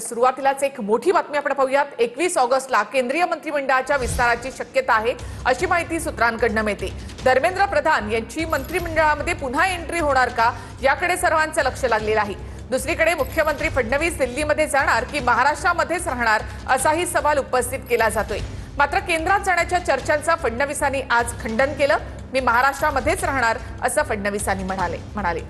सुरुवातीलाच एक मोठी बातमी आपण पाहूयात। 21 ऑगस्टला केंद्रीय मंत्रिमंडळाच्या विस्ताराची शक्यता आहे अशी माहिती सूत्रांकडून मिळते। धर्मेंद्र प्रधान यांची मंत्रिमंडळामध्ये पुन्हा एंट्री होणार का याकडे सर्वांचं लक्ष लागलेलं आहे। दुसरीकडे मुख्यमंत्री फडणवीस दिल्लीमध्ये जाणार की महाराष्ट्रामध्येच राहणार असाही सवाल उपस्थित केला जातोय। मात्र केंद्रात जाण्याच्या चर्चांचा फडणवीसांनी आज खंडन केलं। मी महाराष्ट्रामध्येच राहणार असं फडणवीसांनी म्हणाले।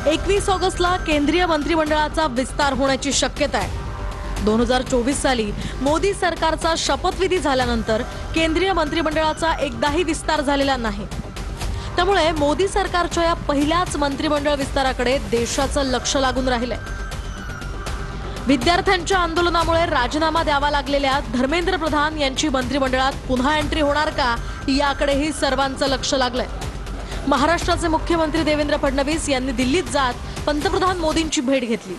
21 ऑगस्टला केंद्रीय मंत्रिमंडळाचा विस्तार होण्याची शक्यता आहे। 2024 साली मोदी सरकारचा शपथविधी झाल्यानंतर केंद्रीय मंत्रिमंडळाचा एकदाही विस्तार झालेला नाही। त्यामुळे मोदी सरकारच्या या पहिल्याच मंत्रिमंडळ विस्ताराकडे देशाचं लक्ष लागून राहिलंय। विद्यार्थ्यांच्या आंदोलनामुळे राजीनामा द्यावा लागलेल्या धर्मेंद्र प्रधान यांची मंत्रिमंडळात पुन्हा एंट्री होणार का याकडेही सर्वांचं लक्ष लागलंय। महाराष्ट्राचे मुख्यमंत्री देवेंद्र फडणवीस यांनी दिल्लीत जात पंतप्रधान मोदींची भेट घेतली।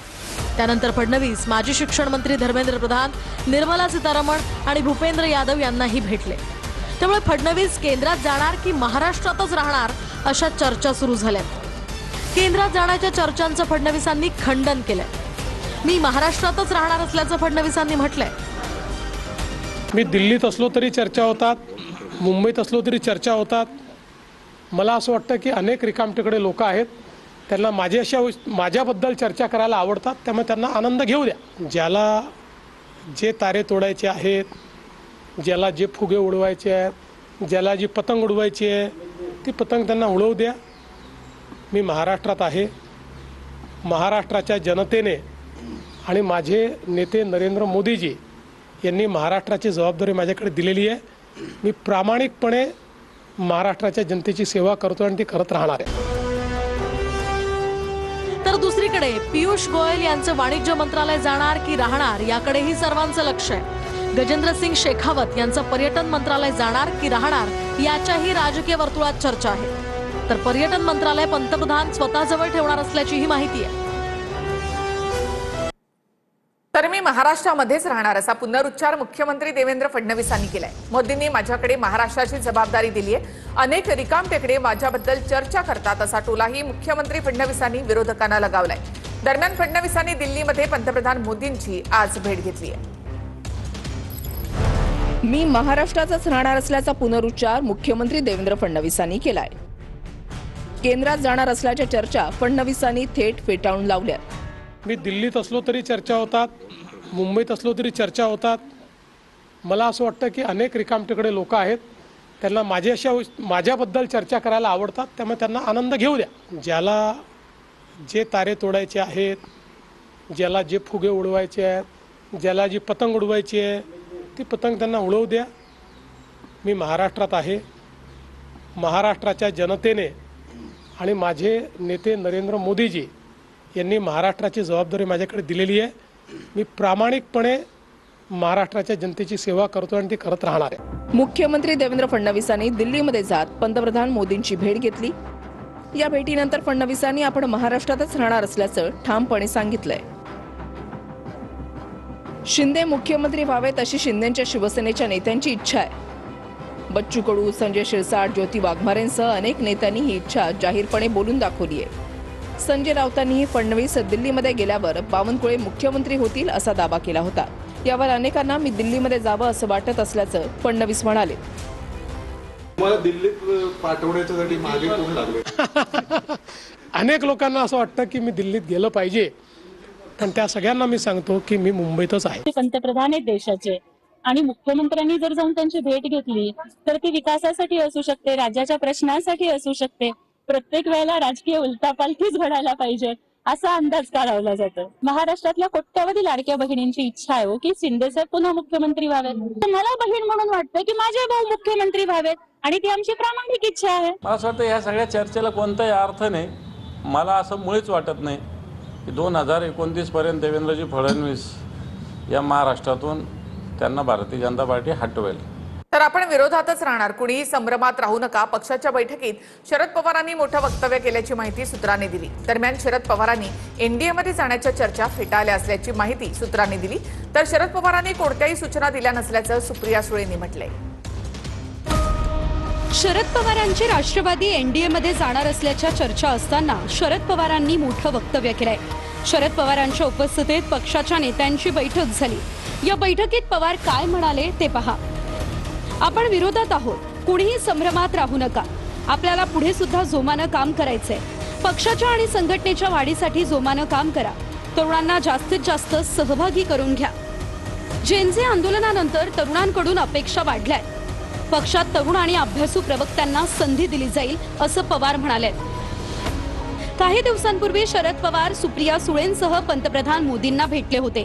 त्यानंतर फडणवीस माजी शिक्षण मंत्री धर्मेंद्र प्रधान, निर्मला सीतारमण आणि भूपेंद्र यादव यांनाही भेटले। त्यामुळे फडणवीस केंद्रात जाणार की महाराष्ट्रातच राहणार अशा चर्चा सुरू झाल्यात। केंद्रात जाण्याच्या चर्चांचं फडणवीसांनी खंडन केलंय। मी महाराष्ट्रातच राहणार असल्याचं फडणवीसांनी म्हटलंय। मी दिल्लीत असलो तरी चर्चा होतात, मुंबईत असलो तरी चर्चा होतात। मला असं वाटतं की अनेक रिकामटेकडे लोक आहेत, त्यांना माझ्याबद्दल चर्चा करायला आवडतात, त्यामुळे त्यांना आनंद घेऊ द्या। ज्याला जे तारे तोडायचे आहेत, ज्याला जे फुगे उडवायचे आहेत, ज्याला जी पतंग उडवायची आहे ती पतंग त्यांना उडवू द्या। मी महाराष्ट्रात आहे। महाराष्ट्राच्या जनतेने आणि माझे नेते नरेंद्र मोदीजी यांनी महाराष्ट्राची जबाबदारी माझ्याकडे दिलेली आहे। मी प्रामाणिकपणे महाराष्ट्राच्या जनतेची सेवा करतो आणि ती करत राहणार आहे। तर दुसरीकडे पियुष गोयल यांचं वाणिज्य मंत्रालय जाणार की राहणार याकडेही सर्वांचं लक्ष आहे। गजेंद्र सिंग शेखावत यांचं पर्यटन मंत्रालय जाणार की राहणार याच्याही राजकीय वर्तुळात चर्चा आहे। तर पर्यटन मंत्रालय पंतप्रधान स्वतःजवळ ठेवणार असल्याचीही माहिती आहे। तर मी महाराष्ट्रामध्येच राहणार असा पुनरुच्चार मुख्यमंत्री देवेंद्र फडणवीसांनी केलाय। मोदींनी माझ्याकडे महाराष्ट्राची जबाबदारी दिली आहे, अनेक रिकामटेकडे माझ्याबद्दल चर्चा करतात असा टोलाही मुख्यमंत्री फडणवीसांनी विरोधकांना लगावलाय। दरम्यान फडणवीसांनी दिल्लीमध्ये पंतप्रधान मोदींची आज भेट घेतली आहे। मी महाराष्ट्रातच राहणार असल्याचा पुनरुच्चार मुख्यमंत्री देवेंद्र फडणवीसांनी केलाय। केंद्रात जाणार असल्याच्या चर्चा फडणवीसांनी थेट फेटाळून लावल्या। मी दिल्लीत असलो तरी चर्चा होतात, मुंबईत असलो तरी चर्चा होतात। मला असं वाटतं की अनेक रिकामटेकडे लोक आहेत, त्यांना माझ्याबद्दल चर्चा करायला आवडतात, त्यामुळे त्यांना आनंद घेऊ द्या। ज्याला जे तारे तोडायचे आहेत, ज्याला जे फुगे उडवायचे आहेत, ज्याला जी पतंग उडवायची आहे ती पतंग त्यांना उडवू द्या। मी महाराष्ट्रात आहे। महाराष्ट्राच्या जनतेने आणि माझे नेते नरेंद्र मोदीजी यांनी महाराष्ट्राची जबाबदारी माझ्याकडे दिलेली आहे। मी प्रामाणिकपणे महाराष्ट्राच्या जनतेची सेवा करतो आणि ती करत राहणार आहे। मुख्यमंत्री देवेंद्र फडणवीसांनी दिल्लीमध्ये जात पंतप्रधान मोदींची भेट घेतली। या भेटीनंतर फडणवीसांनी आपण महाराष्ट्रातच राहणार असल्याचं ठामपणे सांगितलंय। शिंदे मुख्यमंत्री व्हावेत अशी शिंदेच्या शिवसेनेच्या नेत्यांची इच्छा आहे। बच्चू कडू, संजय शिरसाट, ज्योती वाघमारेंसह अनेक नेत्यांनी ही इच्छा जाहीरपणे बोलून दाखवली आहे। संजय राऊतांनीही फडणवीस दिल्लीमध्ये गेल्यावर बावनकुळे मुख्यमंत्री होतील असा दावा केला होता। यावर अनेकांना मी दिल्लीमध्ये जावं असं वाटत असल्याचं फडणवीस म्हणाले। मला दिल्लीत पाठवण्यासाठी मागे कोण लागले? अनेक लोकांना असं वाटतं की मी दिल्लीत गेलं पाहिजे, पण त्या सगळ्यांना मी सांगतो की मी मुंबईतच आहे। पंतप्रधान आहेत देशाचे आणि मुख्यमंत्र्यांनी जर जाऊन त्यांची भेट घेतली तर ती विकासासाठी असू शकते, राज्याच्या प्रश्नांसाठी असू शकते। प्रत्येक वेळेला राजकीय उलटापालटीच घडायला पाहिजे असा अंदाज का लावला जातो। महाराष्ट्रातल्या कोट्यावधी लाडक्या बहिणींची इच्छा आहे की शिंदे साहेब पुन्हा मुख्यमंत्री व्हावेत। मला बहीण म्हणून वाटतं की माझे भाऊ मुख्यमंत्री व्हावेत आणि ती आमची प्रामाणिक इच्छा आहे। मला असं वाटतं या सगळ्या चर्चेला कोणताही अर्थ नाही। मला असं मुळीच वाटत नाही की 2029 पर्यंत देवेंद्रजी फडणवीस या महाराष्ट्रातून त्यांना भारतीय जनता पार्टी हटवेल। तर आपण विरोधातच राहणार, कुणीही संभ्रमात राहू नका। पक्षाच्या बैठकीत शरद पवारांनी मोठं वक्तव्य केल्याची माहिती सूत्रांनी दिली। दरम्यान शरद पवारांनी एनडीएमध्ये जाण्याच्या चर्चा फेटाळल्या असल्याची माहिती सूत्रांनी दिली। तर शरद पवारांनी कोणत्याही सूचना दिल्या नसल्याचं सुप्रिया सुळेंनी म्हटलंय। शरद पवारांची राष्ट्रवादी एनडीएमध्ये जाणार असल्याच्या चर्चा असताना शरद पवारांनी मोठं वक्तव्य केलंय। शरद पवारांच्या उपस्थितीत पक्षाच्या नेत्यांची बैठक झाली। या बैठकीत पवार काय म्हणाले ते पहा। आपण विरोधात आहोत, कुणीही संभ्रमात राहू नका। आपल्याला पुढे सुद्धा जोमानं काम करायचंय। पक्षाच्या आणि संघटनेच्या वाढीसाठी जोमानं काम करा। तरुणांना जास्तीत जास्त सहभागी करून घ्या। जेनझी आंदोलनानंतर तरुणांकडून अपेक्षा वाढल्यात। पक्षात तरुण आणि अभ्यासू प्रवक्त्यांना संधी दिली जाईल असं पवार म्हणाले। काही दिवसांपूर्वी शरद पवार सुप्रिया सुळेंसह पंतप्रधान मोदींना भेटले होते।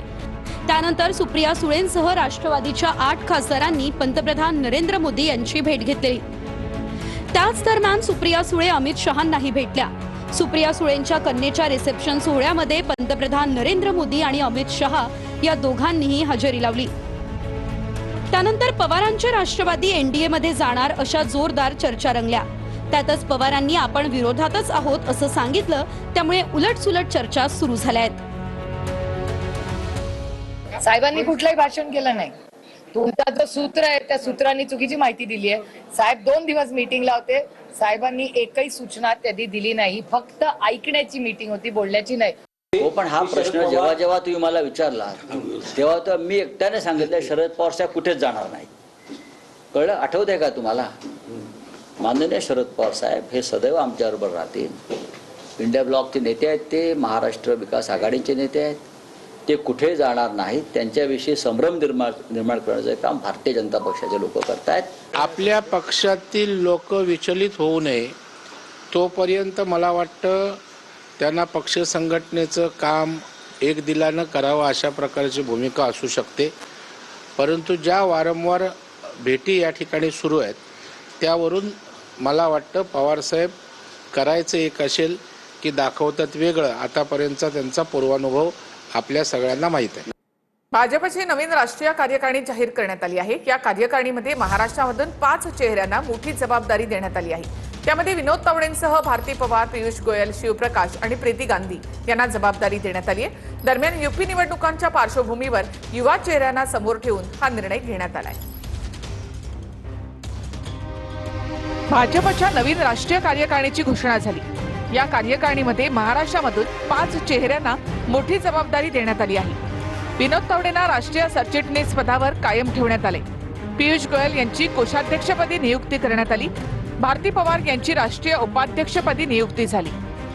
त्यानंतर सुप्रिया सुळेंसह राष्ट्रवादीच्या 8 खासदारांनी पंतप्रधान नरेंद्र मोदी यांची भेट घेतली। त्याच दरम्यान सुप्रिया सुळे अमित शहांनाही भेटल्या। सुप्रिया सुळेंच्या कन्येच्या रिसेप्शन सोहळ्यामध्ये पंतप्रधान नरेंद्र मोदी आणि अमित शहा या दोघांनीही हजेरी लावली। त्यानंतर पवारांचे राष्ट्रवादी एनडीए मध्ये जाणार अशा जोरदार चर्चा रंगल्या। त्यातच पवारांनी आपण विरोधातच आहोत असं सांगितलं। त्यामुळे उलटसुलट चर्चा सुरू झाल्या आहेत। साहेबांनी कुठलंही भाषण केलं नाही। तुमचा जो सूत्र आहे त्या सूत्रांनी चुकीची माहिती दिली आहे। साहेब 2 दिवस मीटिंगला होते, साहेबांनी एकही सूचना त्यांनी दिली नाही। फक्त ऐकण्याची मीटिंग होती, बोलण्याची नाही। हो, पण हा प्रश्न जेव्हा जेव्हा तुम्ही मला विचारला तेव्हा तर मी एकट्याने सांगितलं शरद पवार साहेब कुठेच जाणार नाही। कळलं? आठवतंय का तुम्हाला? माननीय शरद पवार साहेब हे सदैव आमच्याबरोबर राहतील। इंडिया ब्लॉकचे नेते आहेत, ते महाराष्ट्र विकास आघाडीचे नेते आहेत, ते कुठे जाणार नाहीत। त्यांच्याविषयी संभ्रम निर्माण करण्याचं काम भारतीय जनता पक्षाचे लोक करतायत। आपल्या पक्षातील लोक विचलित होऊ नये तोपर्यंत मला वाटतं त्यांना पक्ष संघटनेचं काम एक दिलानं करावं अशा प्रकारची भूमिका असू शकते। परंतु ज्या वारंवार भेटी या ठिकाणी सुरू आहेत त्यावरून मला वाटतं पवारसाहेब करायचं एक असेल की दाखवतात वेगळं। आतापर्यंतचा त्यांचा पूर्वानुभव आपल्या सगळ्यांना माहीत आहे। भाजपची नवीन राष्ट्रीय कार्यकारिणी जाहीर करण्यात आली आहे। या कार्यकारिणीमध्ये महाराष्ट्रामधून 5 चेहऱ्यांना मोठी जबाबदारी देण्यात आली आहे। त्यामध्ये विनोद तावडेंसह भारती पवार, पियुष गोयल, शिवप्रकाश आणि प्रीती गांधी यांना जबाबदारी देण्यात आली आहे। दरम्यान यूपी निवडणुकांच्या पार्श्वभूमीवर युवा चेहऱ्यांना समोर ठेवून हा निर्णय घेण्यात आला आहे। भाजपच्या नवीन राष्ट्रीय कार्यकारिणीची घोषणा झाली। या कार्यकारिणीमध्ये महाराष्ट्रामधून 5 चेहऱ्यांना मोठी जबाबदारी देण्यात आली आहे। विनोद तावडेंना राष्ट्रीय सरचिटणीस पदावर कायम ठेवण्यात आले। पियुष गोयल यांची कोषाध्यक्षपदी नियुक्ती करण्यात आली। भारती पवार यांची राष्ट्रीय उपाध्यक्षपदी नियुक्ती झाली।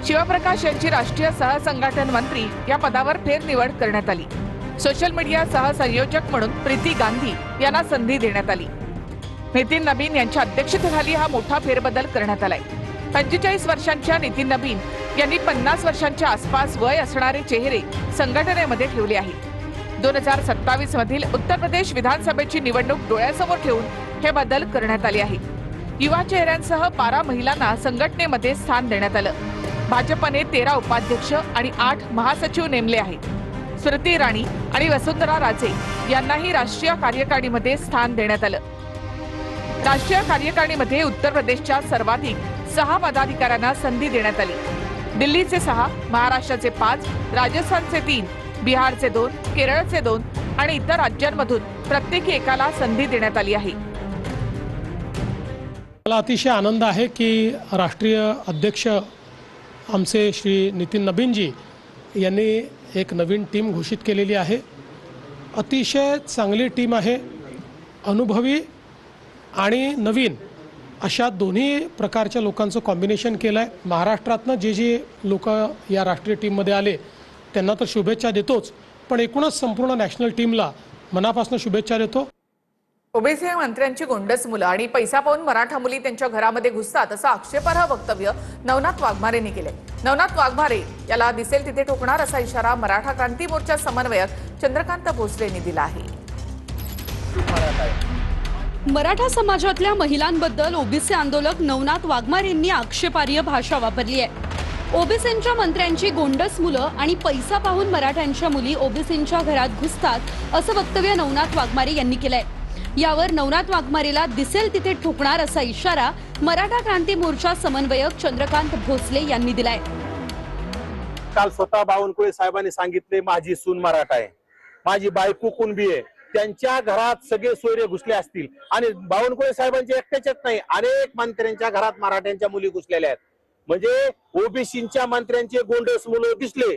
शिवप्रकाश यांची राष्ट्रीय सहसंघटन मंत्री या पदावर फेरनिवड करण्यात आली। सोशल मीडिया सहसंयोजक म्हणून प्रीती गांधी यांना संधी देण्यात आली। नितीन नबीन यांच्या अध्यक्षतेखाली हा मोठा फेरबदल करण्यात आलाय। 45 वर्षांच्या नितीन नबीन यांनी 50 वर्षांच्या आसपास वय असणारे चेहरे संघटनेमध्ये ठेवले आहेत। 2027 मधील उत्तर प्रदेश विधानसभेची निवडणूक डोळ्यासमोर ठेवून हे बदल करण्यात आले आहेत। युवा चेहऱ्यांसह 12 महिलांना संघटनेमध्ये स्थान देण्यात आलं। भाजपने 13 उपाध्यक्ष आणि 8 महासचिव नेमले आहेत। स्मृती इराणी आणि वसुंधरा राजे यांनाही राष्ट्रीय कार्यकारिणीमध्ये स्थान देण्यात आलं। राष्ट्रीय कार्यकारिणीमध्ये उत्तर प्रदेशच्या सर्वाधिक 6 पदाधिकाऱ्यांना संधी देण्यात आली। दिल्लीचे 6, महाराष्ट्राचे 5, राजस्थानचे 3, बिहारचे 2, केरळचे 2 आणि इतर राज्यांमधून प्रत्येकी एकाला संधी देण्यात आली आहे। मला अतिशय आनंद आहे की राष्ट्रीय अध्यक्ष आमचे श्री नितीन नबीनजी यांनी एक नवीन टीम घोषित केलेली आहे। अतिशय चांगली टीम आहे। अनुभवी आणि नवीन अशा दोन्ही प्रकारच्या लोकांचं कॉम्बिनेशन केलं आहे। महाराष्ट्रातनं जे लोक या राष्ट्रीय टीममध्ये आले त्यांना तर शुभेच्छा देतोच, पण एकूणच संपूर्ण नॅशनल टीमला मनापासून शुभेच्छा देतो। ओबीसी मंत्र्यांची गोंडस मुलं आणि पैसा पाहून मराठा मुली त्यांच्या घरामध्ये घुसतात असं आक्षेपार्ह वक्तव्य नवनाथ वाघमारेंनी केले। नवनाथ वाघमारे याला दिसेल तिथे ठोकणार असा इशारा मराठा क्रांती मोर्चा समन्वयक चंद्रकांत भोसले यांनी दिला आहे। मराठा समाजातल्या महिलांबद्दल ओबीसी आंदोलक नवनाथ वाघमारेंनी आक्षेपार्ह भाषा वापरली आहे। ओबीसींच्या मंत्र्यांची गोंडस मुलं आणि पैसा पाहून मराठ्यांच्या मुली ओबीसींच्या घरात घुसतात असं वक्तव्य नवनाथ वाघमारे यांनी केलंय। यावर नवनाथ वाघमारेला दिसेल तिथे ठोकणार असा इशारा मराठा क्रांती मोर्चा समन्वयक चंद्रकांत भोसले यांनी दिलाय। काल स्वतः बावनकुळे साहेबांनी सांगितले माझी सून मराठा आहे, माझी बायको कुणबी आहे, त्यांच्या घरात सगळे सोयरे घुसले असतील आणि बावनकुळे साहेबांचे एकट्याच्याच नाही अनेक मंत्र्यांच्या घरात मराठ्यांच्या मुली घुसलेल्या आहेत। म्हणजे ओबीसींच्या मंत्र्यांचे गोंडस मुलं दिसले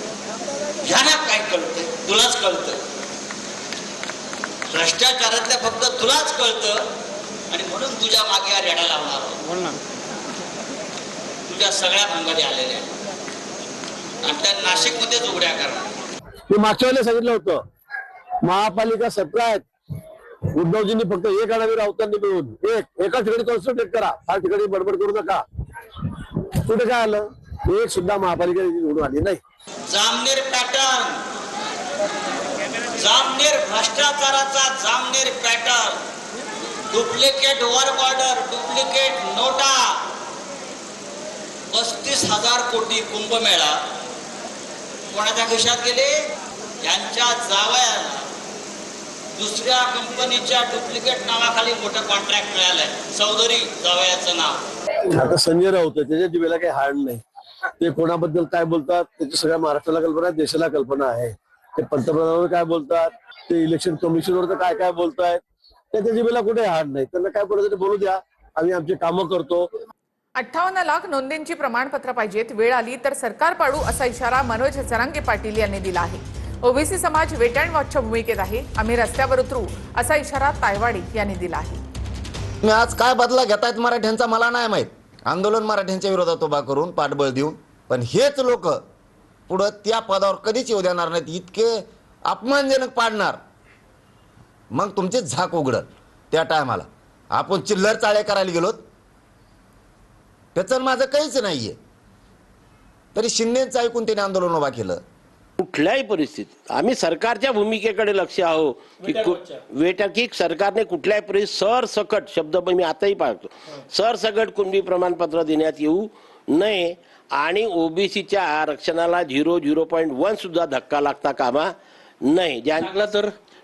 ह्यांना काय कळतं? तुलाच कळतं. भ्रष्टाचारातलं फक्त तुलाच कळतं आणि म्हणून तुझ्या मागे हा रेडा लावणार आहोत. तुझ्या सगळ्या भांगाने आलेल्या आणि त्या नाशिकमध्येच उघड्या करणार. मी मागच्या वेळेला सांगितलं होतं, महापालिका 17 आहेत. उद्धवजींनी फक्त एक आणावी राऊतांनी मिळून एका ठिकाणी कॉन्सन्ट्रेट करा, 5 ठिकाणी बडबड करू नका. कुठे काय आलं? एक सुद्धा महापालिका निवडून आली नाही. जामनेर पॅटर्न, जामनेर भ्रष्टाचाराचा Jamner pattern, duplicate work order, duplicate नोटा, 35,000 कोटी कुंभमेळा कोणाच्या खिशात गेले? यांच्या जावयाला दुसऱ्या कंपनीच्या डुप्लिकेट नावाखाली मोठं कॉन्ट्रॅक्ट मिळालंय. चौधरी जावयाचं नाव. आता संजय राऊत त्याच्या जीवेला काही हाड नाही. ते कोणाबद्दल काय बोलतात त्याची सगळ्या महाराष्ट्राला कल्पना आहे, देशाला कल्पना आहे. ते पंतप्रधानांवर काय बोलतात, ते इलेक्शन कमिशनवर काय काय बोलतायत, त्याच्या जीवेला कुठे हाड नाही. त्यांना काय बोलायचं बोलू द्या, आम्ही आमची कामं करतो. 58 लाख नोंदींची प्रमाणपत्र पाहिजेत, वेळ आली तर सरकार पाडू असा इशारा मनोज जरांगे पाटील यांनी दिला आहे. ओबीसी समाज वेट अँड वॉचच्या भूमिकेत आहे, आम्ही रस्त्यावर उतरू असा इशारा तायवाडी यांनी दिला आहे. तुम्ही आज काय बदला घेतायत मराठ्यांचा मला नाही माहित. आंदोलन मराठ्यांच्या विरोधात उभा करून पाठबळ देऊन, पण हेच लोक पुढं त्या पदावर कधीच येऊ देणार नाहीत. इतके अपमानजनक पाडणार, मग तुमची झाक उघडत. त्या टायमाला आपण चिल्लर चाळे करायला गेलोत, त्याचं माझं काहीच नाहीये. तरी शिंदेचं ऐकून त्याने आंदोलन उभा केलं. कुठल्याही परिस्थितीत आम्ही सरकारच्या भूमिकेकडे लक्ष आहो की वेटकीक सरकारने कुठल्याही परिस्थितीत सरसकट शब्द मी आताही पाहतो, सरसकट कुणबी प्रमाणपत्र देण्यात येऊ नये आणि ओबीसीच्या आरक्षणाला 0.1 सुद्धा धक्का लागता कामा नये.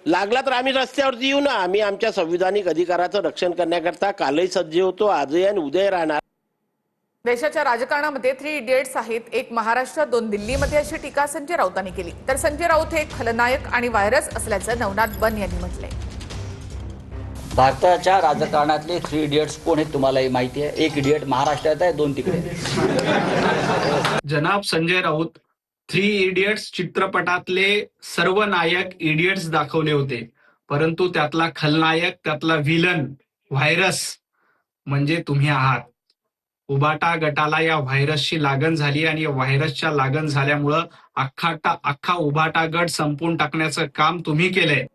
लागला तर आम्ही रस्त्यावरती येऊ ना. आम्ही आमच्या संविधानिक अधिकाराचं रक्षण करण्याकरता कालही सज्ज होतो, आजही आणि उद्या राहणार. देशाच्या राजकारणामध्ये 3 इडियट्स आहेत, एक महाराष्ट्र, 2 दिल्लीमध्ये अशी टीका संजय राऊतांनी केली. तर संजय राऊत हे खलनायक आणि व्हायरस असल्याचं नवनाथ बन यांनी म्हटलंय. भारताच्या राजकारणातले 3 इडियट्स कोण आहेत तुम्हालाही माहिती आहे. एक इडियट महाराष्ट्रात आहे, 2 तिकडे. जनाब संजय राऊत 3 इडियट्स चित्रपटातले सर्व नायक इडियट्स दाखवले होते, परंतु त्यातला खलनायक, त्यातला व्हिलन, व्हायरस म्हणजे तुम्ही आहात. उबाटा गटाला या व्हायरसची लागण झाली आणि या व्हायरसच्या लागण झाल्यामुळं अख्खा उबाटा गट संपून टाकण्याचं काम तुम्ही केलंय.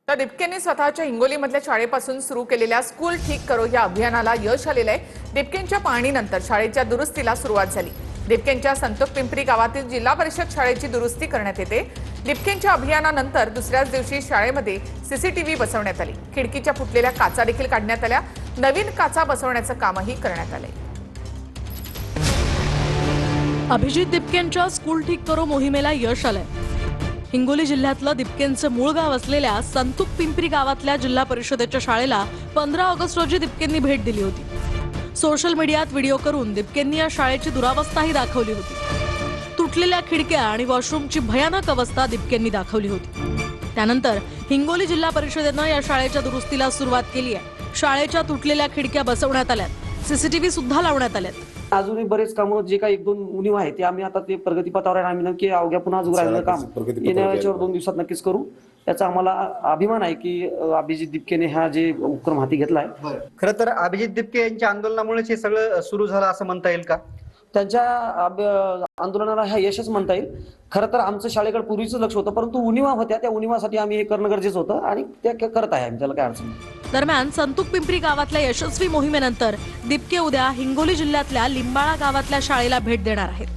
तर दिपकेंनी स्वतःच्या हिंगोलीमधल्या शाळेपासून सुरू केलेल्या स्कूल ठीक करो या अभियानाला यश आलेलं आहे. दिपकेंच्या पाहणीनंतर शाळेच्या दुरुस्तीला सुरुवात झाली. दिपकेंच्या संतोष पिंपरी गावातील जिल्हा परिषद शाळेची दुरुस्ती करण्यात येते. दिपकेंच्या अभियानानंतर दुसऱ्याच दिवशी शाळेमध्ये सीसीटीव्ही बसवण्यात आली. खिडकीच्या फुटलेल्या काचा देखील काढण्यात आल्या. नवीन काचा बसवण्याचं कामही करण्यात आलंय. अभिजित दिपकेंच्या स्कूल ठीक करो मोहिमेला यश आलंय. हिंगोली जिल्ह्यातलं दिपकेंचं मूळ गाव असलेल्या संतूक पिंपरी गावातल्या जिल्हा परिषदेच्या शाळेला 15 ऑगस्ट रोजी दिपकेंनी भेट दिली होती. सोशल मीडियात व्हिडिओ करून दिपकेंनी या शाळेची दुरावस्थाही दाखवली होती. तुटलेल्या खिडक्या आणि वॉशरूमची भयानक अवस्था दिपकेंनी दाखवली होती. त्यानंतर हिंगोली जिल्हा परिषदेनं या शाळेच्या दुरुस्तीला सुरुवात केली आहे. शाळेच्या तुटलेल्या खिडक्या बसवण्यात आल्यात, सीसीटीव्ही सुद्धा लावण्यात आल्यात. अजूनही बरेच कामं जे काही 1-2 उणीव आहे ते आम्ही आता ते प्रगतीपथावर आहे. आम्ही नक्की अवघ्या पुन्हा अजून राहिलेलं काम येण्याच्या 2 दिवसात नक्कीच करू. त्याचा आम्हाला अभिमान आहे की अभिजित दिपकेने हा जे उपक्रम हाती घेतलाय. खरं तर अभिजित दिपके यांच्या आंदोलनामुळेच हे सगळं सुरू झालं असं म्हणता येईल का? त्यांच्या आंदोलनाला हा यशच म्हणता येईल. खरं तर आमचं शाळेकडे पूर्वीच लक्ष होतं, परंतु उणीवा होत्या, त्या उणीवासाठी आम्ही हे करणं गरजेचं होतं आणि ते करत आहे आम्ही, त्याला काय अडचण नाही. दरम्यान संतूक पिंपरी गावातल्या यशस्वी मोहिमेनंतर दिपके उद्या हिंगोली जिल्ह्यातल्या लिंबाळा गावातल्या शाळेला भेट देणार आहेत.